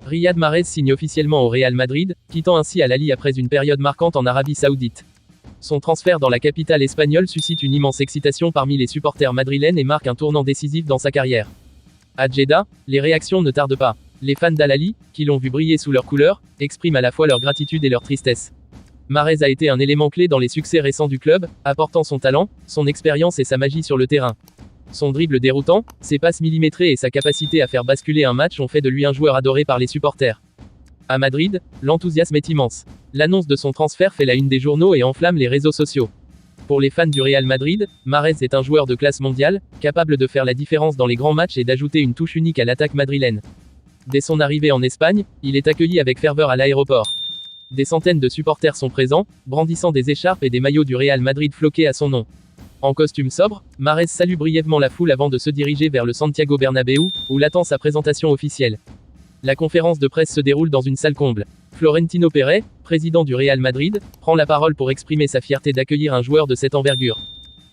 Riyad Mahrez signe officiellement au Real Madrid, quittant ainsi Al Ahly après une période marquante en Arabie Saoudite. Son transfert dans la capitale espagnole suscite une immense excitation parmi les supporters madrilènes et marque un tournant décisif dans sa carrière. À Jeddah, les réactions ne tardent pas. Les fans d'Al Ahly, qui l'ont vu briller sous leurs couleurs, expriment à la fois leur gratitude et leur tristesse. Mahrez a été un élément clé dans les succès récents du club, apportant son talent, son expérience et sa magie sur le terrain. Son dribble déroutant, ses passes millimétrées et sa capacité à faire basculer un match ont fait de lui un joueur adoré par les supporters. À Madrid, l'enthousiasme est immense. L'annonce de son transfert fait la une des journaux et enflamme les réseaux sociaux. Pour les fans du Real Madrid, Mahrez est un joueur de classe mondiale, capable de faire la différence dans les grands matchs et d'ajouter une touche unique à l'attaque madrilène. Dès son arrivée en Espagne, il est accueilli avec ferveur à l'aéroport. Des centaines de supporters sont présents, brandissant des écharpes et des maillots du Real Madrid floqués à son nom. En costume sobre, Mahrez salue brièvement la foule avant de se diriger vers le Santiago Bernabéu, où l'attend sa présentation officielle. La conférence de presse se déroule dans une salle comble. Florentino Pérez, président du Real Madrid, prend la parole pour exprimer sa fierté d'accueillir un joueur de cette envergure.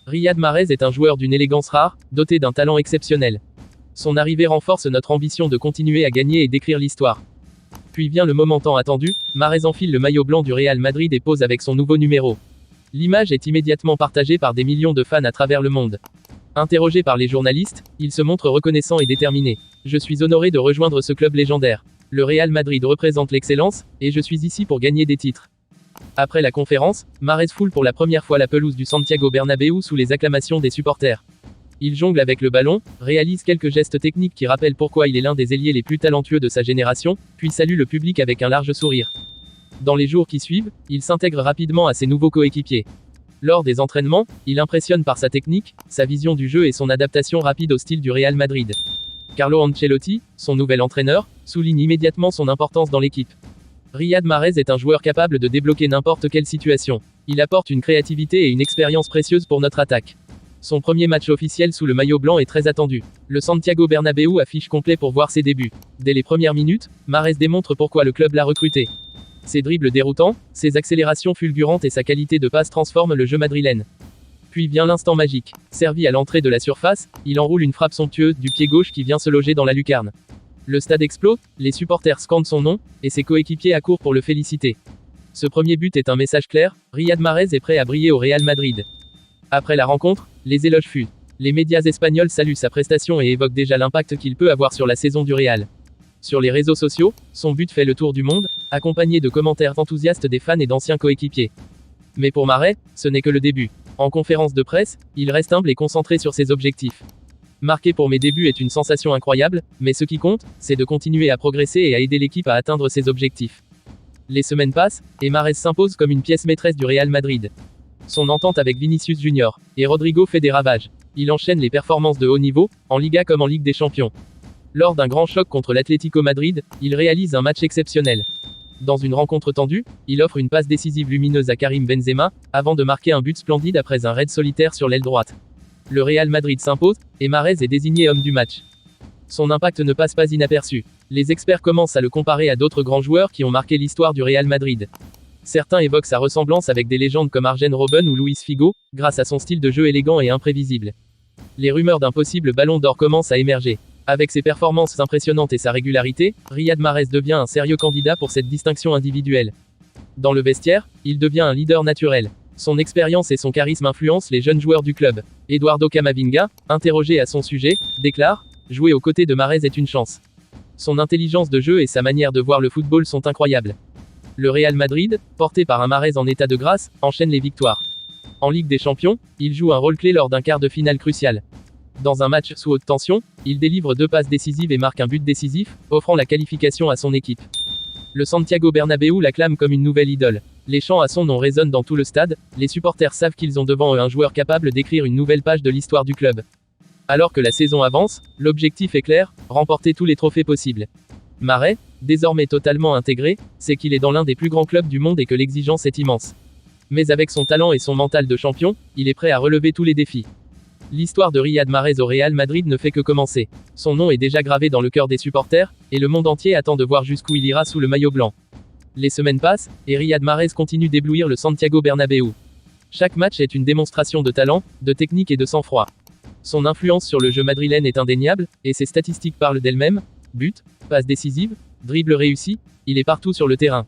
Riyad Mahrez est un joueur d'une élégance rare, doté d'un talent exceptionnel. Son arrivée renforce notre ambition de continuer à gagner et d'écrire l'histoire. Puis vient le moment tant attendu, Mahrez enfile le maillot blanc du Real Madrid et pose avec son nouveau numéro. L'image est immédiatement partagée par des millions de fans à travers le monde. Interrogé par les journalistes, il se montre reconnaissant et déterminé. Je suis honoré de rejoindre ce club légendaire. Le Real Madrid représente l'excellence, et je suis ici pour gagner des titres. Après la conférence, Mahrez foule pour la première fois la pelouse du Santiago Bernabéu sous les acclamations des supporters. Il jongle avec le ballon, réalise quelques gestes techniques qui rappellent pourquoi il est l'un des ailiers les plus talentueux de sa génération, puis salue le public avec un large sourire. Dans les jours qui suivent, il s'intègre rapidement à ses nouveaux coéquipiers. Lors des entraînements, il impressionne par sa technique, sa vision du jeu et son adaptation rapide au style du Real Madrid. Carlo Ancelotti, son nouvel entraîneur, souligne immédiatement son importance dans l'équipe. Riyad Mahrez est un joueur capable de débloquer n'importe quelle situation. Il apporte une créativité et une expérience précieuse pour notre attaque. Son premier match officiel sous le maillot blanc est très attendu. Le Santiago Bernabéu affiche complet pour voir ses débuts. Dès les premières minutes, Mahrez démontre pourquoi le club l'a recruté. Ses dribbles déroutants, ses accélérations fulgurantes et sa qualité de passe transforment le jeu madrilène. Puis vient l'instant magique. Servi à l'entrée de la surface, il enroule une frappe somptueuse du pied gauche qui vient se loger dans la lucarne. Le stade explose, les supporters scandent son nom, et ses coéquipiers accourent pour le féliciter. Ce premier but est un message clair, Riyad Mahrez est prêt à briller au Real Madrid. Après la rencontre, les éloges fusent. Les médias espagnols saluent sa prestation et évoquent déjà l'impact qu'il peut avoir sur la saison du Real. Sur les réseaux sociaux, son but fait le tour du monde, accompagné de commentaires enthousiastes des fans et d'anciens coéquipiers. Mais pour Mahrez, ce n'est que le début. En conférence de presse, il reste humble et concentré sur ses objectifs. Marquer pour mes débuts est une sensation incroyable, mais ce qui compte, c'est de continuer à progresser et à aider l'équipe à atteindre ses objectifs. Les semaines passent, et Mahrez s'impose comme une pièce maîtresse du Real Madrid. Son entente avec Vinicius Junior et Rodrigo fait des ravages. Il enchaîne les performances de haut niveau, en Liga comme en Ligue des Champions. Lors d'un grand choc contre l'Atlético Madrid, il réalise un match exceptionnel. Dans une rencontre tendue, il offre une passe décisive lumineuse à Karim Benzema, avant de marquer un but splendide après un raid solitaire sur l'aile droite. Le Real Madrid s'impose, et Mahrez est désigné homme du match. Son impact ne passe pas inaperçu. Les experts commencent à le comparer à d'autres grands joueurs qui ont marqué l'histoire du Real Madrid. Certains évoquent sa ressemblance avec des légendes comme Arjen Robben ou Luis Figo, grâce à son style de jeu élégant et imprévisible. Les rumeurs d'un possible ballon d'or commencent à émerger. Avec ses performances impressionnantes et sa régularité, Riyad Mahrez devient un sérieux candidat pour cette distinction individuelle. Dans le vestiaire, il devient un leader naturel. Son expérience et son charisme influencent les jeunes joueurs du club. Eduardo Camavinga, interrogé à son sujet, déclare « Jouer aux côtés de Mahrez est une chance. Son intelligence de jeu et sa manière de voir le football sont incroyables. » Le Real Madrid, porté par un Mahrez en état de grâce, enchaîne les victoires. En Ligue des Champions, il joue un rôle clé lors d'un quart de finale crucial. Dans un match sous haute tension, il délivre 2 passes décisives et marque un but décisif, offrant la qualification à son équipe. Le Santiago Bernabéu l'acclame comme une nouvelle idole. Les chants à son nom résonnent dans tout le stade, les supporters savent qu'ils ont devant eux un joueur capable d'écrire une nouvelle page de l'histoire du club. Alors que la saison avance, l'objectif est clair, remporter tous les trophées possibles. Mahrez, désormais totalement intégré, sait qu'il est dans l'un des plus grands clubs du monde et que l'exigence est immense. Mais avec son talent et son mental de champion, il est prêt à relever tous les défis. L'histoire de Riyad Mahrez au Real Madrid ne fait que commencer. Son nom est déjà gravé dans le cœur des supporters, et le monde entier attend de voir jusqu'où il ira sous le maillot blanc. Les semaines passent, et Riyad Mahrez continue d'éblouir le Santiago Bernabéu. Chaque match est une démonstration de talent, de technique et de sang-froid. Son influence sur le jeu madrilène est indéniable, et ses statistiques parlent d'elles-mêmes. Buts, passes décisives, dribble réussi, il est partout sur le terrain.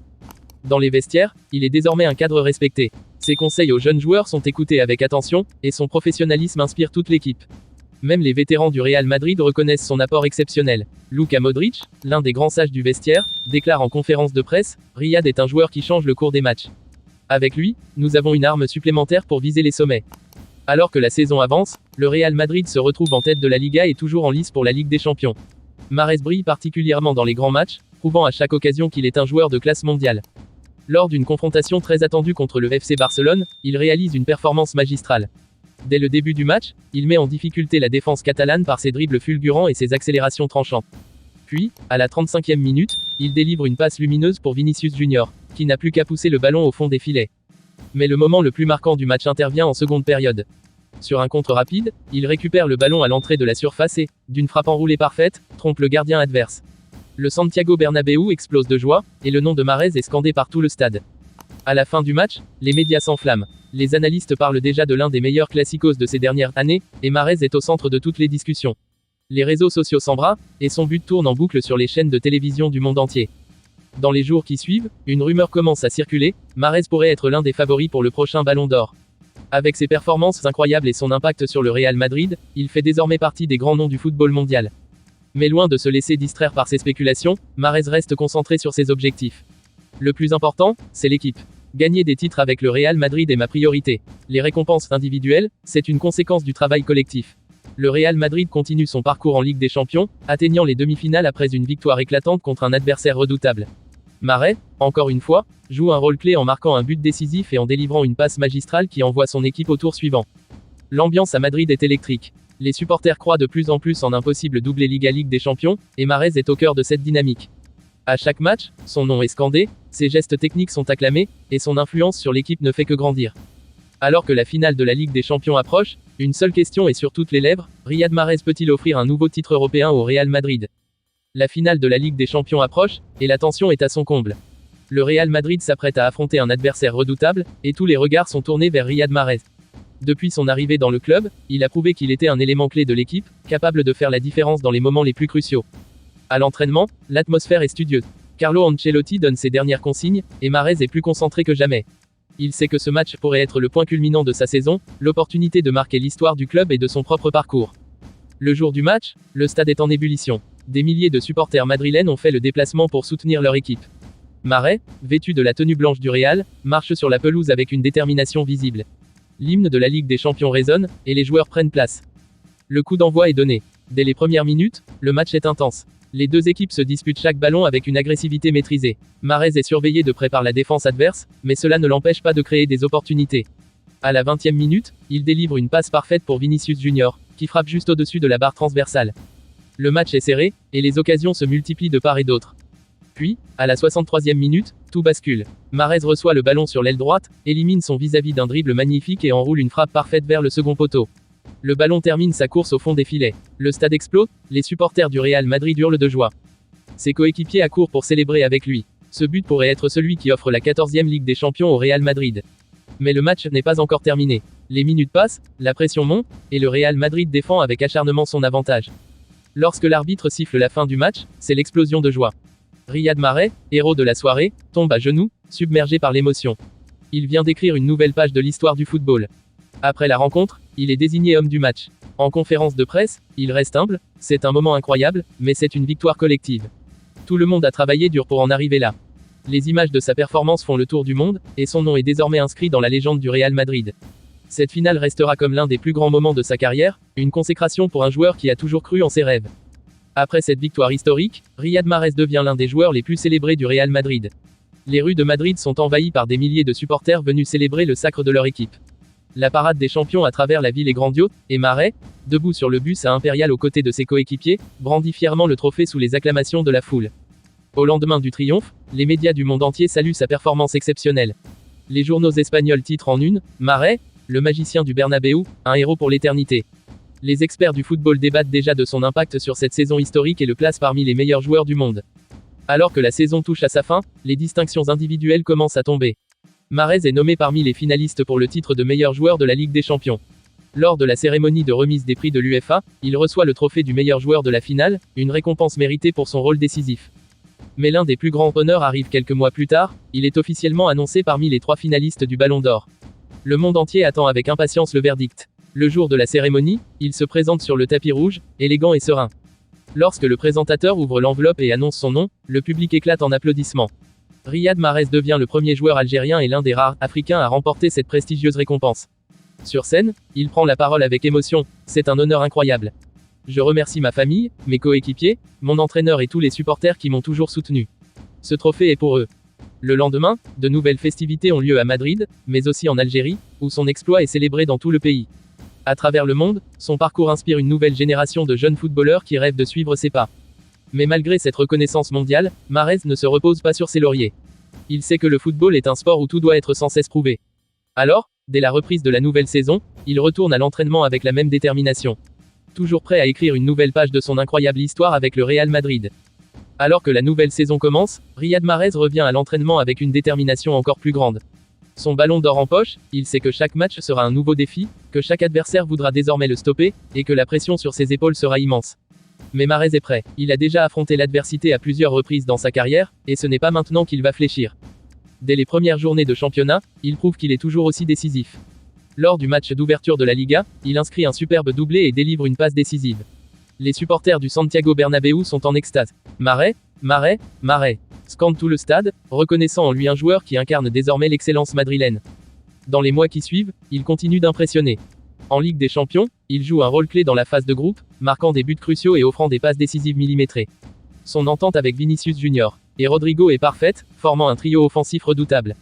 Dans les vestiaires, il est désormais un cadre respecté. Ses conseils aux jeunes joueurs sont écoutés avec attention, et son professionnalisme inspire toute l'équipe. Même les vétérans du Real Madrid reconnaissent son apport exceptionnel. Luka Modric, l'un des grands sages du vestiaire, déclare en conférence de presse, « Riyad est un joueur qui change le cours des matchs. Avec lui, nous avons une arme supplémentaire pour viser les sommets. » Alors que la saison avance, le Real Madrid se retrouve en tête de la Liga et toujours en lice pour la Ligue des Champions. Mahrez brille particulièrement dans les grands matchs, prouvant à chaque occasion qu'il est un joueur de classe mondiale. Lors d'une confrontation très attendue contre le FC Barcelone, il réalise une performance magistrale. Dès le début du match, il met en difficulté la défense catalane par ses dribbles fulgurants et ses accélérations tranchantes. Puis, à la 35e minute, il délivre une passe lumineuse pour Vinicius Junior, qui n'a plus qu'à pousser le ballon au fond des filets. Mais le moment le plus marquant du match intervient en seconde période. Sur un contre rapide, il récupère le ballon à l'entrée de la surface et, d'une frappe enroulée parfaite, trompe le gardien adverse. Le Santiago Bernabéu explose de joie, et le nom de Mahrez est scandé par tout le stade. À la fin du match, les médias s'enflamment. Les analystes parlent déjà de l'un des meilleurs classicos de ces dernières années, et Mahrez est au centre de toutes les discussions. Les réseaux sociaux s'embrasent, et son but tourne en boucle sur les chaînes de télévision du monde entier. Dans les jours qui suivent, une rumeur commence à circuler, Mahrez pourrait être l'un des favoris pour le prochain Ballon d'Or. Avec ses performances incroyables et son impact sur le Real Madrid, il fait désormais partie des grands noms du football mondial. Mais loin de se laisser distraire par ces spéculations, Mahrez reste concentré sur ses objectifs. Le plus important, c'est l'équipe. Gagner des titres avec le Real Madrid est ma priorité. Les récompenses individuelles, c'est une conséquence du travail collectif. Le Real Madrid continue son parcours en Ligue des Champions, atteignant les demi-finales après une victoire éclatante contre un adversaire redoutable. Mahrez, encore une fois, joue un rôle clé en marquant un but décisif et en délivrant une passe magistrale qui envoie son équipe au tour suivant. L'ambiance à Madrid est électrique. Les supporters croient de plus en plus en un possible doublé Ligue des Champions, et Mahrez est au cœur de cette dynamique. À chaque match, son nom est scandé, ses gestes techniques sont acclamés, et son influence sur l'équipe ne fait que grandir. Alors que la finale de la Ligue des Champions approche, une seule question est sur toutes les lèvres, Riyad Mahrez peut-il offrir un nouveau titre européen au Real Madrid? La finale de la Ligue des Champions approche, et la tension est à son comble. Le Real Madrid s'apprête à affronter un adversaire redoutable, et tous les regards sont tournés vers Riyad Mahrez. Depuis son arrivée dans le club, il a prouvé qu'il était un élément clé de l'équipe, capable de faire la différence dans les moments les plus cruciaux. À l'entraînement, l'atmosphère est studieuse. Carlo Ancelotti donne ses dernières consignes, et Mahrez est plus concentré que jamais. Il sait que ce match pourrait être le point culminant de sa saison, l'opportunité de marquer l'histoire du club et de son propre parcours. Le jour du match, le stade est en ébullition. Des milliers de supporters madrilènes ont fait le déplacement pour soutenir leur équipe. Mahrez, vêtu de la tenue blanche du Real, marche sur la pelouse avec une détermination visible. L'hymne de la Ligue des Champions résonne, et les joueurs prennent place. Le coup d'envoi est donné. Dès les premières minutes, le match est intense. Les deux équipes se disputent chaque ballon avec une agressivité maîtrisée. Mahrez est surveillé de près par la défense adverse, mais cela ne l'empêche pas de créer des opportunités. À la 20e minute, il délivre une passe parfaite pour Vinicius Junior, qui frappe juste au-dessus de la barre transversale. Le match est serré, et les occasions se multiplient de part et d'autre. Puis, à la 63e minute, tout bascule. Mahrez reçoit le ballon sur l'aile droite, élimine son vis-à-vis d'un dribble magnifique et enroule une frappe parfaite vers le second poteau. Le ballon termine sa course au fond des filets. Le stade explose, les supporters du Real Madrid hurlent de joie. Ses coéquipiers accourent pour célébrer avec lui. Ce but pourrait être celui qui offre la 14e Ligue des Champions au Real Madrid. Mais le match n'est pas encore terminé. Les minutes passent, la pression monte, et le Real Madrid défend avec acharnement son avantage. Lorsque l'arbitre siffle la fin du match, c'est l'explosion de joie. Riyad Mahrez, héros de la soirée, tombe à genoux, submergé par l'émotion. Il vient d'écrire une nouvelle page de l'histoire du football. Après la rencontre, il est désigné homme du match. En conférence de presse, il reste humble, c'est un moment incroyable, mais c'est une victoire collective. Tout le monde a travaillé dur pour en arriver là. Les images de sa performance font le tour du monde, et son nom est désormais inscrit dans la légende du Real Madrid. Cette finale restera comme l'un des plus grands moments de sa carrière, une consécration pour un joueur qui a toujours cru en ses rêves. Après cette victoire historique, Riyad Mahrez devient l'un des joueurs les plus célébrés du Real Madrid. Les rues de Madrid sont envahies par des milliers de supporters venus célébrer le sacre de leur équipe. La parade des champions à travers la ville est grandiose, et Mahrez, debout sur le bus à Impérial aux côtés de ses coéquipiers, brandit fièrement le trophée sous les acclamations de la foule. Au lendemain du triomphe, les médias du monde entier saluent sa performance exceptionnelle. Les journaux espagnols titrent en une, Mahrez, le magicien du Bernabéu, un héros pour l'éternité. Les experts du football débattent déjà de son impact sur cette saison historique et le placent parmi les meilleurs joueurs du monde. Alors que la saison touche à sa fin, les distinctions individuelles commencent à tomber. Mahrez est nommé parmi les finalistes pour le titre de meilleur joueur de la Ligue des Champions. Lors de la cérémonie de remise des prix de l'UEFA, il reçoit le trophée du meilleur joueur de la finale, une récompense méritée pour son rôle décisif. Mais l'un des plus grands honneurs arrive quelques mois plus tard, il est officiellement annoncé parmi les 3 finalistes du Ballon d'Or. Le monde entier attend avec impatience le verdict. Le jour de la cérémonie, il se présente sur le tapis rouge, élégant et serein. Lorsque le présentateur ouvre l'enveloppe et annonce son nom, le public éclate en applaudissements. Riyad Mahrez devient le premier joueur algérien et l'un des rares Africains à remporter cette prestigieuse récompense. Sur scène, il prend la parole avec émotion, c'est un honneur incroyable. Je remercie ma famille, mes coéquipiers, mon entraîneur et tous les supporters qui m'ont toujours soutenu. Ce trophée est pour eux. Le lendemain, de nouvelles festivités ont lieu à Madrid, mais aussi en Algérie, où son exploit est célébré dans tout le pays. À travers le monde, son parcours inspire une nouvelle génération de jeunes footballeurs qui rêvent de suivre ses pas. Mais malgré cette reconnaissance mondiale, Mahrez ne se repose pas sur ses lauriers. Il sait que le football est un sport où tout doit être sans cesse prouvé. Alors, dès la reprise de la nouvelle saison, il retourne à l'entraînement avec la même détermination. Toujours prêt à écrire une nouvelle page de son incroyable histoire avec le Real Madrid. Alors que la nouvelle saison commence, Riyad Mahrez revient à l'entraînement avec une détermination encore plus grande. Son ballon d'or en poche, il sait que chaque match sera un nouveau défi, que chaque adversaire voudra désormais le stopper, et que la pression sur ses épaules sera immense. Mais Mahrez est prêt. Il a déjà affronté l'adversité à plusieurs reprises dans sa carrière, et ce n'est pas maintenant qu'il va fléchir. Dès les premières journées de championnat, il prouve qu'il est toujours aussi décisif. Lors du match d'ouverture de la Liga, il inscrit un superbe doublé et délivre une passe décisive. Les supporters du Santiago Bernabéu sont en extase. Mahrez, Mahrez, Mahrez, scande tout le stade, reconnaissant en lui un joueur qui incarne désormais l'excellence madrilène. Dans les mois qui suivent, il continue d'impressionner. En Ligue des Champions, il joue un rôle clé dans la phase de groupe, marquant des buts cruciaux et offrant des passes décisives millimétrées. Son entente avec Vinicius Junior et Rodrigo est parfaite, formant un trio offensif redoutable.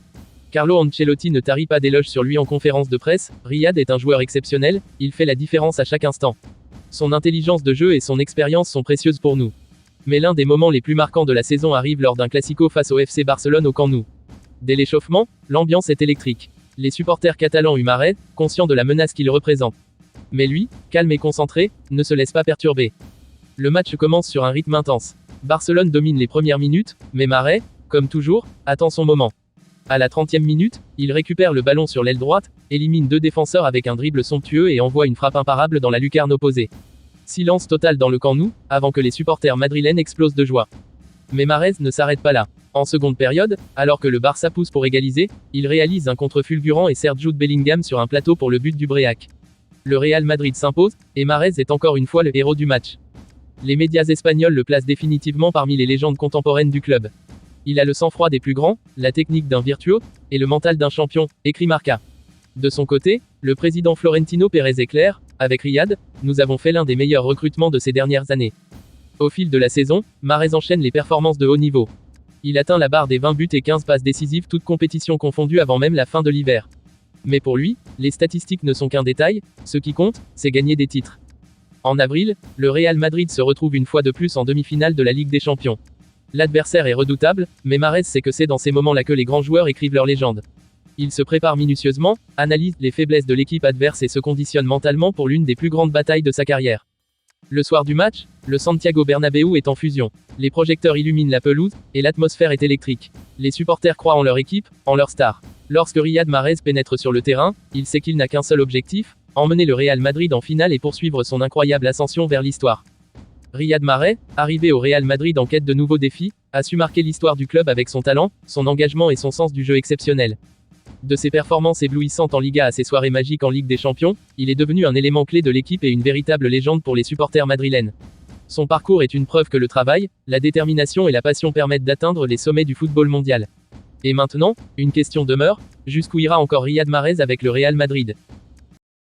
Carlo Ancelotti ne tarit pas d'éloges sur lui en conférence de presse, Riyad est un joueur exceptionnel, il fait la différence à chaque instant. Son intelligence de jeu et son expérience sont précieuses pour nous. Mais l'un des moments les plus marquants de la saison arrive lors d'un classico face au FC Barcelone au Camp Nou. Dès l'échauffement, l'ambiance est électrique. Les supporters catalans huent Mahrez, conscients de la menace qu'il représente. Mais lui, calme et concentré, ne se laisse pas perturber. Le match commence sur un rythme intense. Barcelone domine les premières minutes, mais Mahrez, comme toujours, attend son moment. À la 30e minute, il récupère le ballon sur l'aile droite, élimine 2 défenseurs avec un dribble somptueux et envoie une frappe imparable dans la lucarne opposée. Silence total dans le Camp Nou, avant que les supporters madrilènes explosent de joie. Mais Mahrez ne s'arrête pas là. En seconde période, alors que le Barça pousse pour égaliser, il réalise un contre fulgurant et sert Jude Bellingham sur un plateau pour le but du Bréac. Le Real Madrid s'impose, et Mahrez est encore une fois le héros du match. Les médias espagnols le placent définitivement parmi les légendes contemporaines du club. Il a le sang-froid des plus grands, la technique d'un virtuose, et le mental d'un champion, écrit Marca. De son côté, le président Florentino Pérez est clair, avec Riyad, nous avons fait l'un des meilleurs recrutements de ces dernières années. Au fil de la saison, Mahrez enchaîne les performances de haut niveau. Il atteint la barre des 20 buts et 15 passes décisives toutes compétitions confondues avant même la fin de l'hiver. Mais pour lui, les statistiques ne sont qu'un détail, ce qui compte, c'est gagner des titres. En avril, le Real Madrid se retrouve une fois de plus en demi-finale de la Ligue des Champions. L'adversaire est redoutable, mais Mahrez sait que c'est dans ces moments-là que les grands joueurs écrivent leur légende. Il se prépare minutieusement, analyse les faiblesses de l'équipe adverse et se conditionne mentalement pour l'une des plus grandes batailles de sa carrière. Le soir du match, le Santiago Bernabéu est en fusion. Les projecteurs illuminent la pelouse, et l'atmosphère est électrique. Les supporters croient en leur équipe, en leur star. Lorsque Riyad Mahrez pénètre sur le terrain, il sait qu'il n'a qu'un seul objectif, emmener le Real Madrid en finale et poursuivre son incroyable ascension vers l'histoire. Riyad Mahrez, arrivé au Real Madrid en quête de nouveaux défis, a su marquer l'histoire du club avec son talent, son engagement et son sens du jeu exceptionnel. De ses performances éblouissantes en Liga à ses soirées magiques en Ligue des Champions, il est devenu un élément clé de l'équipe et une véritable légende pour les supporters madrilènes. Son parcours est une preuve que le travail, la détermination et la passion permettent d'atteindre les sommets du football mondial. Et maintenant, une question demeure, jusqu'où ira encore Riyad Mahrez avec le Real Madrid ?